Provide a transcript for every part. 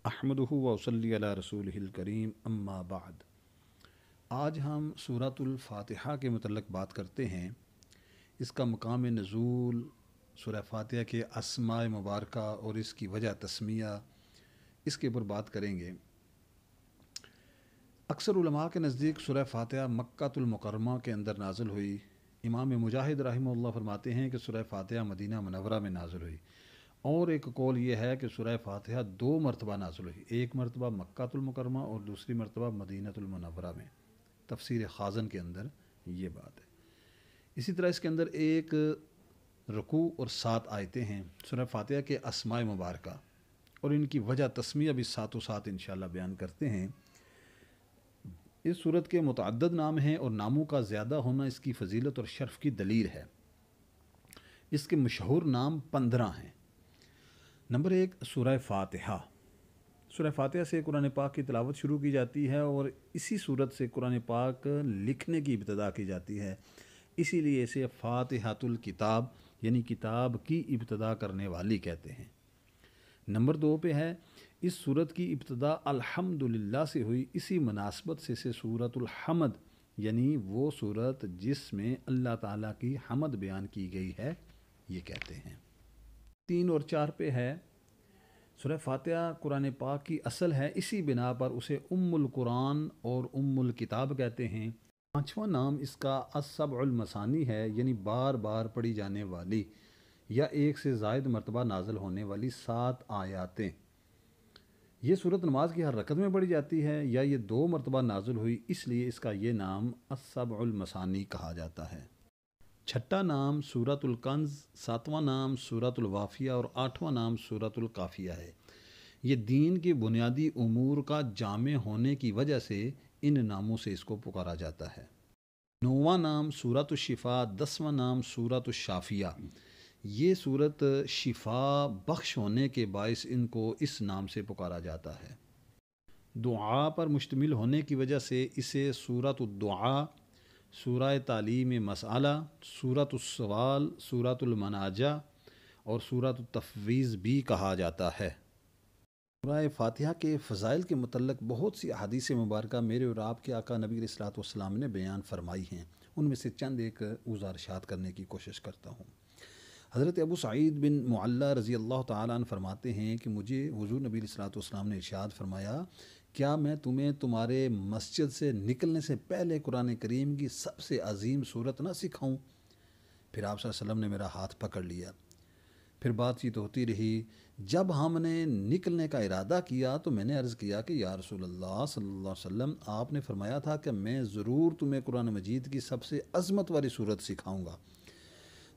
अहमदुहु व उसल्ली अला रसूलिहिल करीम अम्मा बाद। आज हम सूरतुल फातिहा के मुतल्लक़ बात करते हैं। इसका मकाम नज़ूल, सूरह फातिहा के अस्माए मुबारका और इसकी वजह तस्मिया, इसके ऊपर बात करेंगे। अक्सर उलमा के नज़दीक सूरह फातिहा मक्कातुल मुकर्रमा के अंदर नाज़िल हुई। इमाम मुजाहिद रहमहुल्लाह फरमाते हैं कि सूरह फातिहा मदीना मुनव्वरा में नाज़िल हुई, और एक कौल ये है कि सूरह फातिहा 2 मरतबा नाज़िल हुई, एक मरतबा मक्कातुल मुकर्रमा और दूसरी मरतबा मदीनतुल मुनव्वरा में। तफसीर खाज़न के अंदर ये बात है। इसी तरह इसके अंदर एक रुकू और 7 आयतें हैं। सूरह फातिहा के अस्माए मुबारका और इनकी वजह तस्मिया भी साथों साथ इंशाअल्लाह बयान करते हैं। इस सूरत के मुतअद्दिद नाम हैं और नामों का ज़्यादा होना इसकी फ़जीलत और शर्फ़ की दलील है। इसके मशहूर नाम 15 हैं। नंबर 1, सूरह फातिहा। सूरह फातिहा से कुरान पाक की तिलावत शुरू की जाती है और इसी सूरत से कुरान पाक लिखने की इब्तिदा की जाती है। इसीलिए इसे फातिहातुल किताब यानी किताब की इब्तिदा करने वाली कहते हैं। नंबर 2 पे है, इस सूरत की इब्तिदा अल्हम्दुलिल्लाह से हुई। इसी मुनासबत से इसे सूरतुल हमद यानी वो सूरत जिसमें अल्लाह ताला की हमद बयान की गई है, ये कहते हैं। 3 और 4 पे है, सूरह फातिहा कुरान पाक की असल है, इसी बिना पर उसे उम्मुल कुरान और उम्मुल किताब कहते हैं। 5वां नाम इसका अस्सबउल मसानी है, यानी बार बार पढ़ी जाने वाली या एक से ज़ायद मरतबा नाज़िल होने वाली 7 आयातें। ये सूरत नमाज की हर रकत में पढ़ी जाती है या ये 2 मरतबा नाज़िल हुई, इसलिए इसका ये नाम अस्सबउल मसानी कहा जाता है। 6वां नाम सूरतुल कंज़, 7वां नाम सूरतुल वाफ़िया और 8वां नाम सूरतुल काफ़िया है। ये दीन के बुनियादी उमूर का जामे होने की वजह से इन नामों से इसको पुकारा जाता है। 9वां नाम सूरतुल शिफा, 10वां नाम सूरतुल शाफिया। ये सूरत शिफा बख्श होने के बायस इनको इस नाम से पुकारा जाता है। दुआ पर मुश्तमिल होने की वजह से इसे सूरतुल दुआ, सूरह तालीम मसअला, सूरतुल सवाल, सूरतुल मनाजा और सूरतुल तफवीज़ भी कहा जाता है। सूरह फातिहा के फ़ज़ाइल के मुतल्लिक़ बहुत सी अहादीस मुबारका मेरे और आपके आका नबी अलैहिस्सलातु वस्सलाम ने बयान फरमाई हैं। उनमें से चंद एक गुज़ारिशात करने की कोशिश करता हूँ। हज़रत अबू सईद बिन मुअल्ला रज़ी अल्लाह तआला अन्हु फरमाते हैं कि मुझे हुज़ूर नबी अलैहिस्सलातु वस्सलाम ने इरशाद फरमाया, क्या मैं तुम्हें तुम्हारे मस्जिद से निकलने से पहले कुरान करीम की सबसे अजीम सूरत ना सिखाऊं? फिर आप सल्लल्लाहु अलैहि वसल्लम ने मेरा हाथ पकड़ लिया। फिर बातचीत होती रही। जब हमने निकलने का इरादा किया तो मैंने अर्ज़ किया कि या रसूलल्लाह सल्लल्लाहु अलैहि वसल्लम, आपने फरमाया था कि मैं ज़रूर तुम्हें कुरान मजीद की सबसे अज़मत वाली सूरत सिखाऊँगा।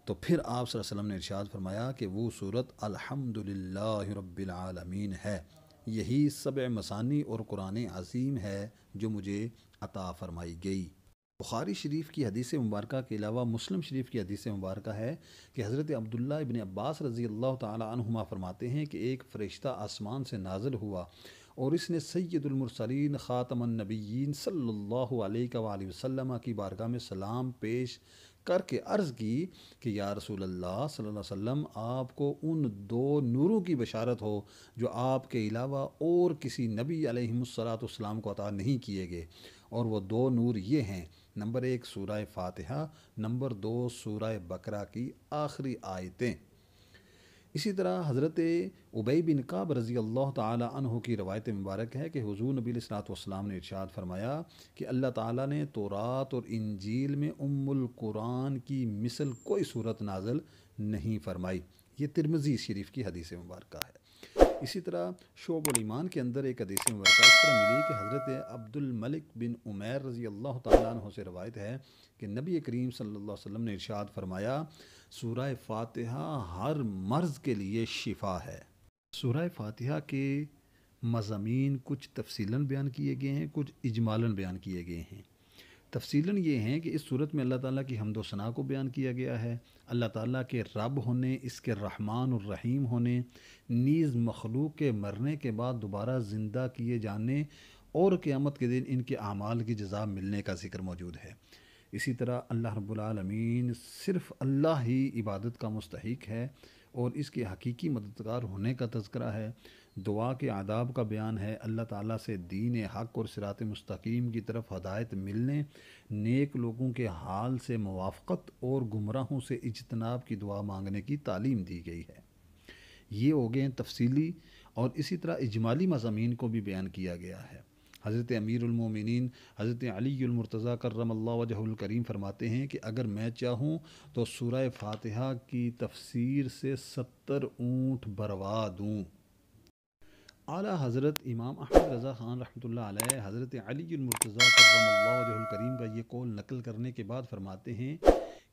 तो फिर आप सल्लल्लाहु अलैहि वसल्लम ने इरशाद फरमाया कि वो सूरत अल्हम्दुलिल्लाहि रब्बिल आलमीन है। यही सबअ मसानी और कुरान अज़ीम है जो मुझे अता फ़रमाई गई। बुखारी शरीफ की हदीस मुबारक के अलावा मुस्लिम शरीफ की हदीस मुबारक है कि हज़रत अब्दुल्लाह इब्न अब्बास रज़ी अल्लाह तआला अन्हुमा फरमाते हैं कि एक फ़रिश्ता आसमान से नाज़िल हुआ और इसने सय्यदुल मुरसलीन ख़ातमुन नबिय्यीन सल्लल्लाहु अलैहि वसल्लम की बारगाह में सलाम पेश करके अर्ज़ की कि या रसूलल्लाह सल्लल्लाहु अलैहि वसल्लम, आपको उन 2 नूरों की बशारत हो जो आपके अलावा और किसी नबी अलैहिस्सलातु वस्सलाम को अता नहीं किए गए। और वो 2 नूर ये हैं, नंबर 1 सूरह फातिहा, नंबर 2 सूरह बकरा की आखिरी आयतें। इसी तरह हज़रत उबई बिन काब रज़ी अल्लाह तआला अन्हु की रवायत मुबारक है कि हुज़ूर नबी अलैहिस्सलातु वस्सलाम ने इरशाद फरमाया कि अल्लाह ताला ने तौरात और इंजील में उम्मुल कुरान की मिसल कोई सूरत नाज़िल नहीं फरमाई। ये तिरमिज़ी शरीफ की हदीस मुबारक है। इसी तरह शोबुल ईमान के अंदर एक हदीस मुबारक इस तरह मिली कि हज़रत अब्दुल मलिक बिन उमैर रज़ी अल्लाह तआला अन्हु से रवायत है कि नबी करीम सल्लल्लाहु अलैहि वसल्लम ने इरशाद फरमाया, सूरह फातिहा हर मर्ज़ के लिए शिफा है। सूरह फातिहा के मज़ामीन कुछ तफसीलन बयान किए गए हैं, कुछ इजमालन बयान किए गए हैं। तफसीलन ये हैं कि इस सूरत में अल्लाह ताला की हम्द व सना को बयान किया गया है, अल्लाह ताला के रब होने, इसके रहमान और रहीम होने, नीज़ मखलूक के मरने के बाद दोबारा ज़िंदा किए जाने और क़यामत के दिन इनके अमाल की जज़ा मिलने का ज़िक्र मौजूद है। इसी तरह अल्लाह रब्बुल आलमीन सिर्फ़ अल्लाह ही इबादत का मुस्तहिक है और इसके हकीकी मददगार होने का तज़किरा है। دعا کے آداب کا بیان ہے، اللہ تعالیٰ سے دین حق اور صراط مستقیم کی طرف ہدایت ملنے، نیک لوگوں کے حال سے موافقت اور گمراہوں سے اجتناب کی دعا مانگنے کی تعلیم دی گئی ہے۔ یہ ہو گئے تفصیلی، اور اسی طرح اجمالی مضامین کو بھی بیان کیا گیا ہے۔ حضرت امیر المومنین حضرت علی المرتضیٰ کرم اللہ وجہ الکریم فرماتے ہیں کہ اگر میں چاہوں تو سورہ فاتحہ کی تفسیر سے 70 اونٹ بھروا دوں۔ اعلیٰ حضرت امام احمد رضا خان رحمۃ اللہ علیہ حضرت علی المرتضیٰ کرم اللہ وجہ الکریم کا یہ قول نقل کرنے کے بعد فرماتے ہیں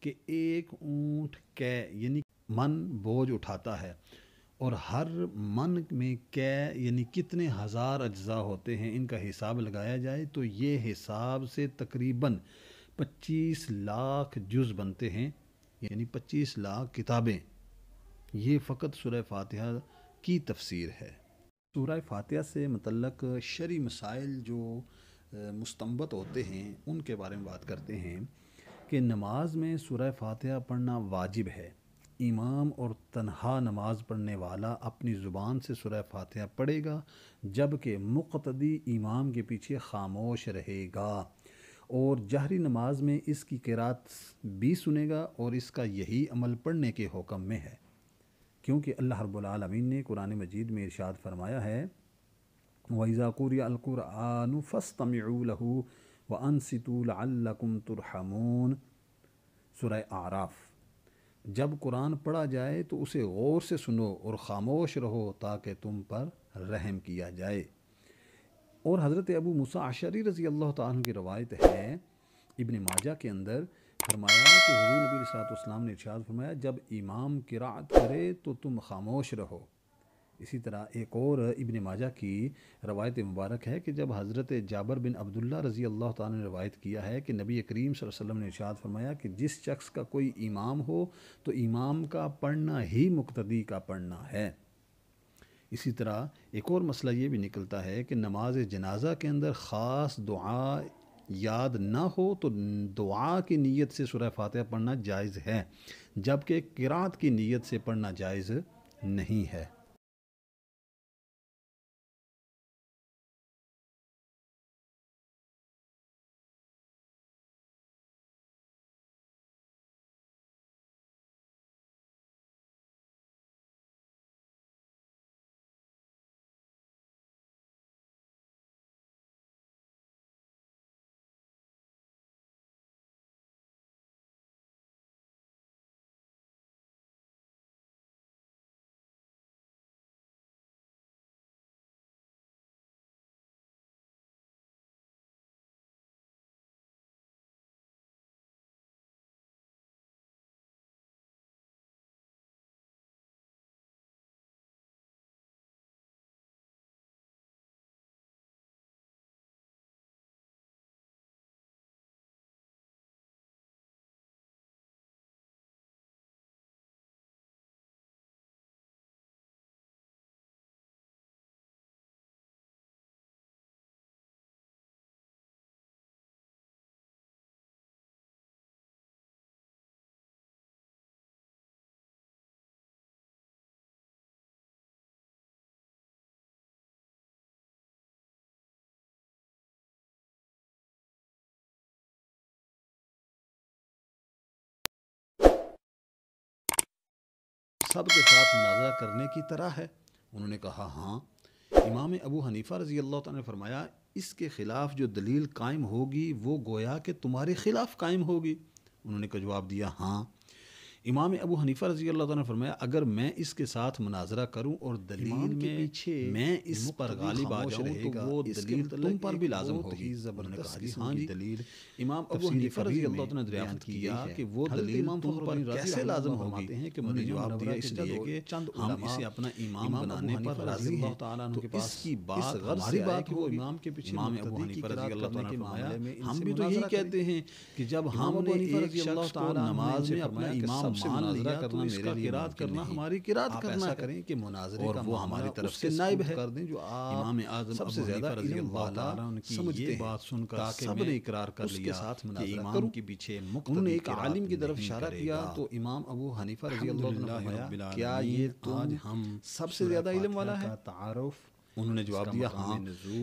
کہ ایک اونٹ کے یعنی من بوجھ اٹھاتا ہے، اور ہر من میں یعنی کتنے ہزار اجزاء ہوتے ہیں، ان کا حساب لگایا جائے تو یہ حساب سے تقریباً 25 لاکھ جز بنتے ہیں، یعنی 25 لاکھ کتابیں۔ یہ فقط سورہ فاتحہ کی تفسیر ہے۔ سورہ فاتحہ سے متعلق شرعی مسائل جو مستنبط ہوتے ہیں ان کے بارے میں بات کرتے ہیں کہ نماز میں سورہ فاتحہ پڑھنا واجب ہے۔ امام اور تنہا نماز پڑھنے والا اپنی زبان سے سورہ فاتحہ پڑھے گا، جبکہ مقتدی امام کے پیچھے خاموش رہے گا، اور جہری نماز میں اس کی قرات بھی سنے گا، اور اس کا یہی عمل پڑھنے کے حکم میں ہے، کیونکہ اللہ رب العالمین نے قرآن مجید میں ارشاد فرمایا ہے وَإِذَا قُرِئَ الْقُرْآنُ فَاسْتَمِعُوا لَهُ وَأَنصِتُوا لَعَلَّكُمْ تُرْحَمُونَ، سورہ اعراف۔ جب قرآن پڑھا جائے تو اسے غور سے سنو اور خاموش رہو تاکہ تم پر رحم کیا جائے۔ اور حضرت ابو موسیٰ اشعری رضی اللہ تعالیٰ عنہ کی روایت ہے ابن ماجہ کے اندر، فرمایا کہ حضور نبی صلی اللہ علیہ وسلم نے ارشاد فرمایا جب امام قرات کرے تو تم خاموش رہو۔ اسی طرح ایک اور ابن ماجہ کی روایت مبارک ہے کہ جب حضرت جابر بن عبداللہ رضی اللہ تعالیٰ نے روایت کیا ہے کہ نبی کریم صلی اللہ علیہ وسلم نے ارشاد فرمایا کہ جس شخص کا کوئی امام ہو تو امام کا پڑھنا ہی مقتدی کا پڑھنا ہے۔ اسی طرح ایک اور مسئلہ یہ بھی نکلتا ہے کہ نماز جنازہ کے اندر خاص دعا یاد نہ ہو تو دعا کی نیت سے سورہ فاتحہ پڑھنا جائز ہے، جبکہ قرات کی نیت سے پڑھنا جائز نہیں ہے۔ سب کے ساتھ مناظرہ کرنے کی طرح ہے؟ انہوں نے کہا ہاں۔ امام ابو حنیفہ رضی اللہ تعالیٰ نے فرمایا اس کے خلاف جو دلیل قائم ہوگی وہ گویا کہ تمہارے خلاف قائم ہوگی۔ انہوں نے جواب دیا ہاں۔ امام ابو حنیفہ رضی اللہ تعالیٰ نے فرمایا اگر میں اس کے ساتھ مناظرہ کروں اور دلیل میں اس پر غالب آ جاؤں تو وہ دلیل تم پر بھی لازم ہوگی۔ ہاں جی، دلیل امام ابو حنیفہ رضی اللہ تعالیٰ نے دریافت کیا کہ وہ دلیل تم پر کیسے لازم ہوگی؟ انہوں نے جواب دیا اس لیے کہ ہم اسے اپنا امام بنانے پر راضی ہیں، تو اس کی بات ہماری بات وہ امام کے پیچھے امام ابو حنیفہ رضی اللہ تعالیٰ نے فرمایا ہم بھی تو یہی کہتے ہیں کہ جب ہم نے ایک شخص کو نماز میں اپنا امام साहब से मुनाजरा करना मेरे लिए किरात करना हमारी किरात करना ऐसा करें कि मुनाजरे का वो हमारी तरफ से नाइब है कर दें जो इमाम आज़म सबसे ज़्यादा इल्म वाला समझते हैं बात सुनकर ताकि सब ने इकरार कर लिया साथ मुनाजरा करूं के पीछे उन्होंने एक आलिम की तरफ इशारा किया तो इमाम अबू हनीफा रज़ी अल्लाह अन्हु ने फरमाया क्या ये आज हम सबसे ज़्यादा इल्म वाला है? उन्होंने जवाब दिया हाँ।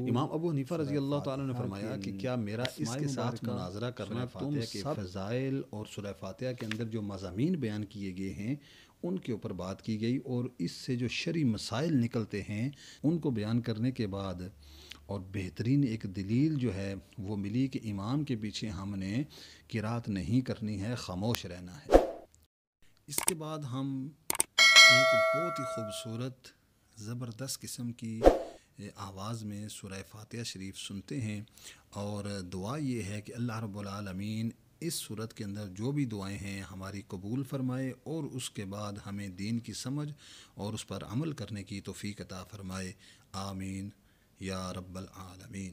इमाम अबू हनीफा रज़ी अल्लाह ताला ने फरमाया कि क्या मेरा इसके साथ मुनाजरा करना तुम सब फ़ज़ाइल और सूरह फातिहा के अंदर जो मज़ामीन बयान किए गए हैं उनके ऊपर बात की गई और इससे जो शरई मसाइल निकलते हैं उनको बयान करने के बाद और बेहतरीन एक दलील जो है वो मिली कि इमाम के पीछे हमने किरात नहीं करनी है, खामोश रहना है। इसके बाद हम एक बहुत ही खूबसूरत ज़बरदस्त किस्म की आवाज़ में सूरह फातिहा शरीफ सुनते हैं और दुआ ये है कि अल्लाह रब्बुल आलमीन इस सूरत के अंदर जो भी दुआएं हैं हमारी कबूल फरमाए और उसके बाद हमें दीन की समझ और उस पर अमल करने की तौफीक अता फरमाए। आमीन या रब्बल आलमीन।